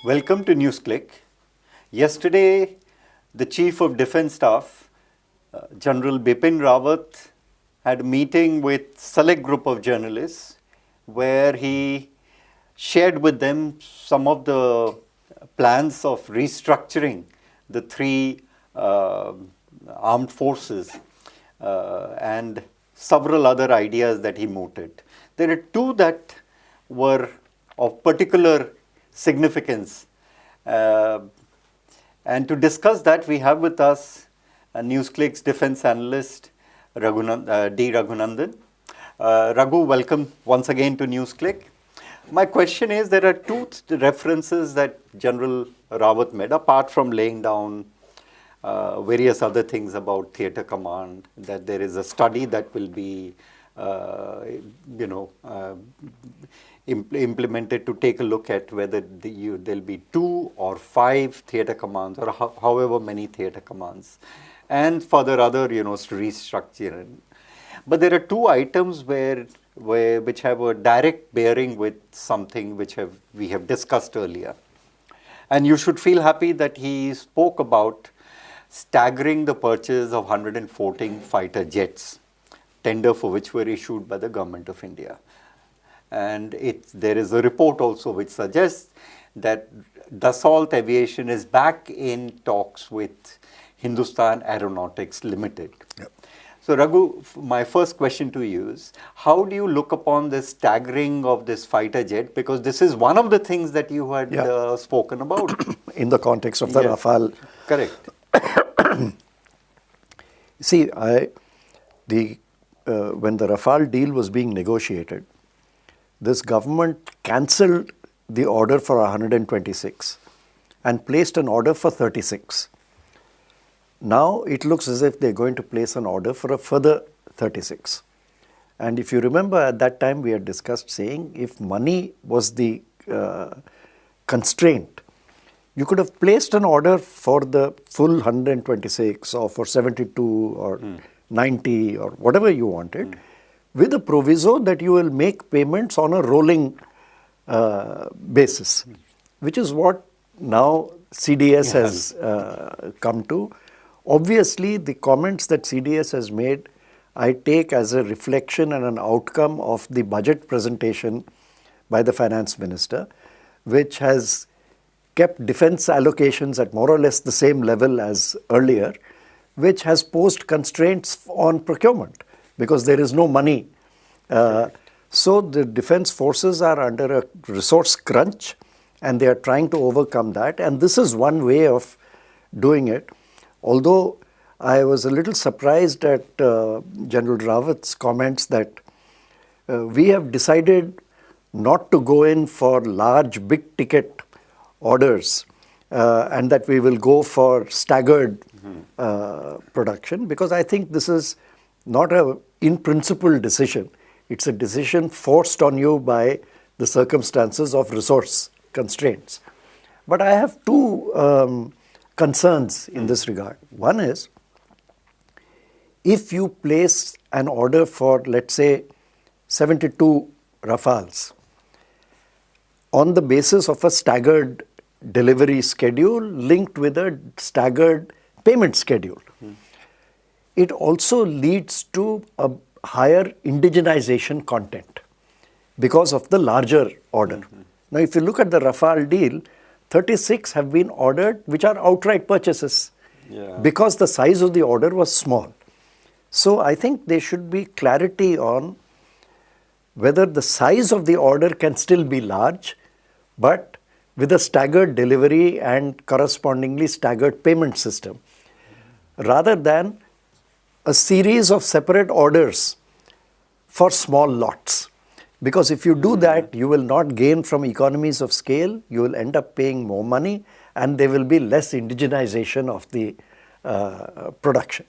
Welcome to NewsClick. Yesterday, the Chief of Defence Staff, General Bipin Rawat, had a meeting with select group of journalists where he shared with them some of the plans of restructuring the three armed forces and several other ideas that he mooted. There are two that were of particular significance. And to discuss that, we have with us NewsClick's defense analyst, D. Raghunandan. Raghu, welcome once again to NewsClick. My question is, there are two references that General Rawat made, apart from laying down various other things about theatre command, that there is a study that will be, implemented to take a look at whether there'll be 2 or 5 theatre commands or however many theatre commands, and further other, restructuring. But there are two items which have a direct bearing with something which we have discussed earlier. And you should feel happy that he spoke about staggering the purchase of 114 fighter jets, tender for which were issued by the Government of India. And there is a report also which suggests that Dassault Aviation is back in talks with Hindustan Aeronautics Limited. Yep. So Raghu, my first question to you is, how do you look upon this staggering of this fighter jet? Because this is one of the things that you had spoken about. In the context of the Rafale. Correct. See, when the Rafale deal was being negotiated, this government cancelled the order for 126 and placed an order for 36. Now it looks as if they're going to place an order for a further 36. And if you remember, at that time we had discussed saying, if money was the constraint, you could have placed an order for the full 126 or for 72 or 90 or whatever you wanted, with a proviso that you will make payments on a rolling basis, which is what now CDS has come to. Obviously, the comments that CDS has made, I take as a reflection and an outcome of the budget presentation by the finance minister, which has kept defense allocations at more or less the same level as earlier, which has posed constraints on procurement because there is no money. So the defense forces are under a resource crunch and they are trying to overcome that. And this is one way of doing it. Although I was a little surprised at General Rawat's comments that we have decided not to go in for large, big ticket orders and that we will go for staggered production, because I think this is not an in-principle decision. It's a decision forced on you by the circumstances of resource constraints. But I have two concerns in this regard. One is, if you place an order for, let's say, 72 Rafales on the basis of a staggered delivery schedule linked with a staggered payment schedule, it also leads to a higher indigenization content because of the larger order. Now, if you look at the Rafale deal, 36 have been ordered, which are outright purchases, because the size of the order was small. So I think there should be clarity on whether the size of the order can still be large, but with a staggered delivery and correspondingly staggered payment system, rather than a series of separate orders for small lots. Because if you do that, you will not gain from economies of scale, you will end up paying more money, and there will be less indigenization of the production.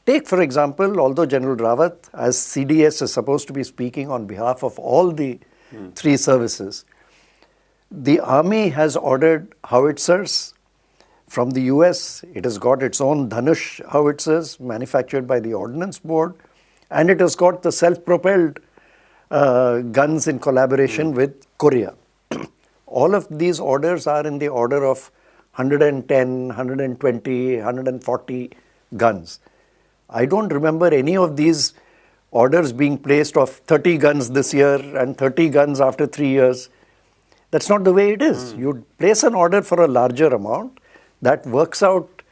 Take, for example, although General Rawat, as CDS, is supposed to be speaking on behalf of all the three services, the Army has ordered howitzers from the US. It has got its own Dhanush howitzers manufactured by the Ordnance Board, and it has got the self-propelled guns in collaboration with Korea. all of these orders are in the order of 110, 120, 140 guns. I don't remember any of these orders being placed of 30 guns this year and 30 guns after 3 years. That's not the way it is. You place an order for a larger amount that works out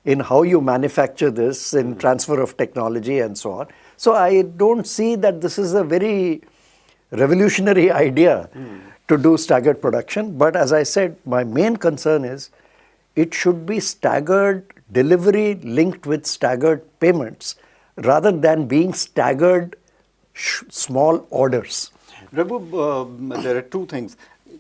in how you manufacture this, in transfer of technology and so on. So I don't see that this is a very revolutionary idea to do staggered production. But as I said, my main concern is it should be staggered delivery linked with staggered payments rather than being staggered small orders. Raghu, there are two things.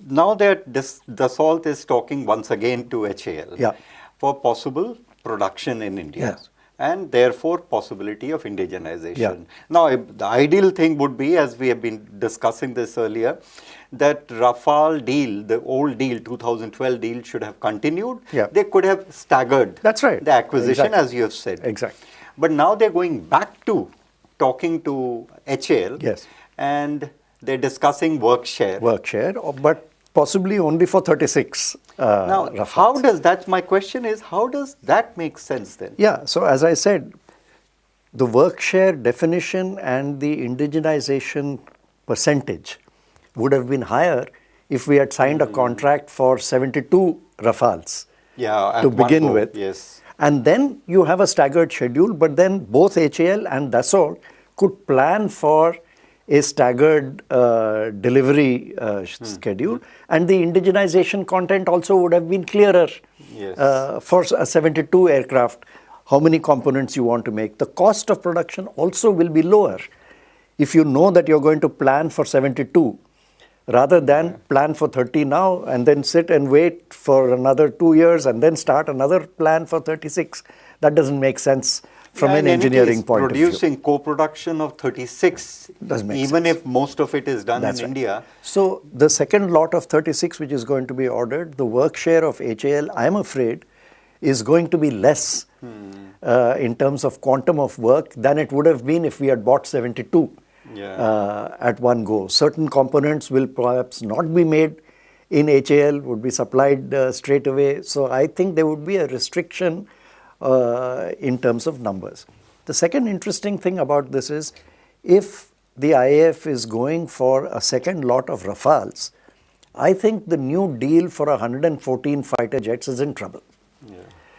Now that Dassault is talking once again to HAL for possible production in India and therefore possibility of indigenization. Now, the ideal thing would be, as we have been discussing this earlier, that Rafale deal, the old deal, 2012 deal, should have continued. They could have staggered the acquisition, as you have said. Exactly. But now they're going back to talking to HAL and they're discussing work share. Work share, but possibly only for 36 Now, Rafales. How does that, my question is, how does that make sense then? Yeah, so as I said, the work share definition and the indigenization percentage would have been higher if we had signed a contract for 72 Rafales to begin with. And then you have a staggered schedule, but then both HAL and Dassault could plan for a staggered delivery schedule, and the indigenization content also would have been clearer for a 72 aircraft, how many components you want to make. The cost of production also will be lower if you know that you're going to plan for 72 rather than plan for 30 now and then sit and wait for another 2 years and then start another plan for 36. That doesn't make sense from an engineering point of view. Producing co-production of 36, even if most of it is done in India. So the second lot of 36 which is going to be ordered, the work share of HAL, I'm afraid, is going to be less in terms of quantum of work than it would have been if we had bought 72 at one go. Certain components will perhaps not be made in HAL, would be supplied straight away. So I think there would be a restriction in terms of numbers. The second interesting thing about this is, if the IAF is going for a second lot of Rafales, I think the new deal for 114 fighter jets is in trouble.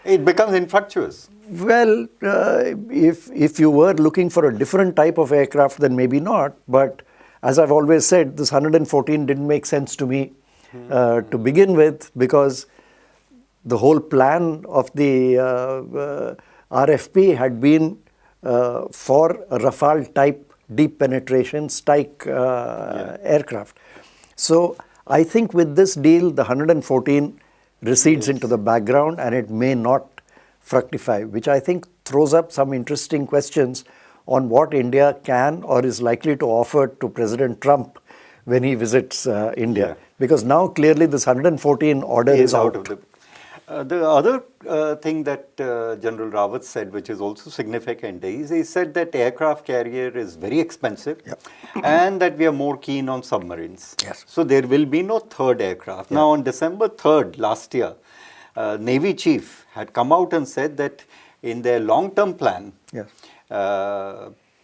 It becomes infructuous. Well, if you were looking for a different type of aircraft, then maybe not. But as I've always said, this 114 didn't make sense to me to begin with, because the whole plan of the RFP had been for a Rafale type deep penetration strike aircraft. So I think with this deal, the 114 recedes into the background and it may not fructify, which I think throws up some interesting questions on what India can or is likely to offer to President Trump when he visits India. Because now clearly this 114 order is out of the... The other thing that General Rawat said, which is also significant, is he said that aircraft carrier is very expensive and that we are more keen on submarines. So there will be no third aircraft. Now on December 3rd last year, Navy Chief had come out and said that in their long-term plan,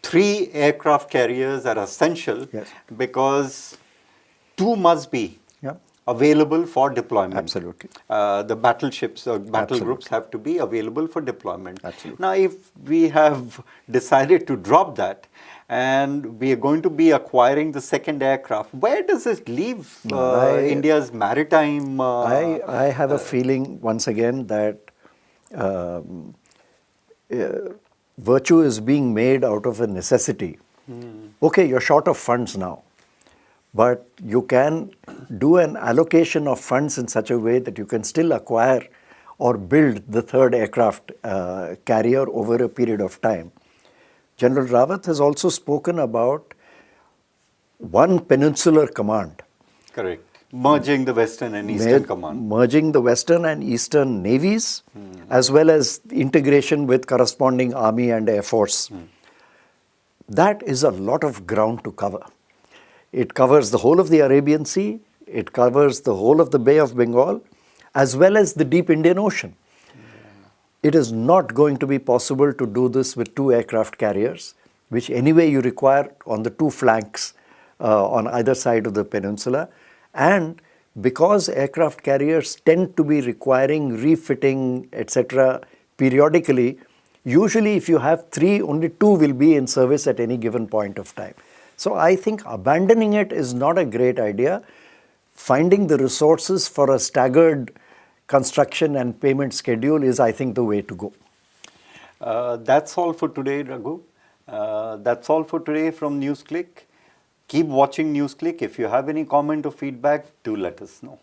3 aircraft carriers are essential because 2 must be available for deployment. Absolutely. The battleships or battle groups have to be available for deployment. Now, if we have decided to drop that and we are going to be acquiring the second aircraft, where does it leave India's maritime? I have a feeling once again that virtue is being made out of a necessity. Okay, you're short of funds now, but you can do an allocation of funds in such a way that you can still acquire or build the third aircraft carrier over a period of time. General Rawat has also spoken about one peninsular command. Correct. Merging the Western and Eastern Command. Merging the Western and Eastern navies, as well as integration with corresponding Army and Air Force. That is a lot of ground to cover. It covers the whole of the Arabian Sea. It covers the whole of the Bay of Bengal as well as the deep Indian Ocean. It is not going to be possible to do this with 2 aircraft carriers, which anyway you require on the 2 flanks on either side of the peninsula. And because aircraft carriers tend to be requiring refitting, etc., periodically, usually if you have 3, only 2 will be in service at any given point of time. So I think abandoning it is not a great idea. Finding the resources for a staggered construction and payment schedule is, I think, the way to go. That's all for today, Raghu. That's all for today from NewsClick. Keep watching NewsClick. If you have any comment or feedback, do let us know.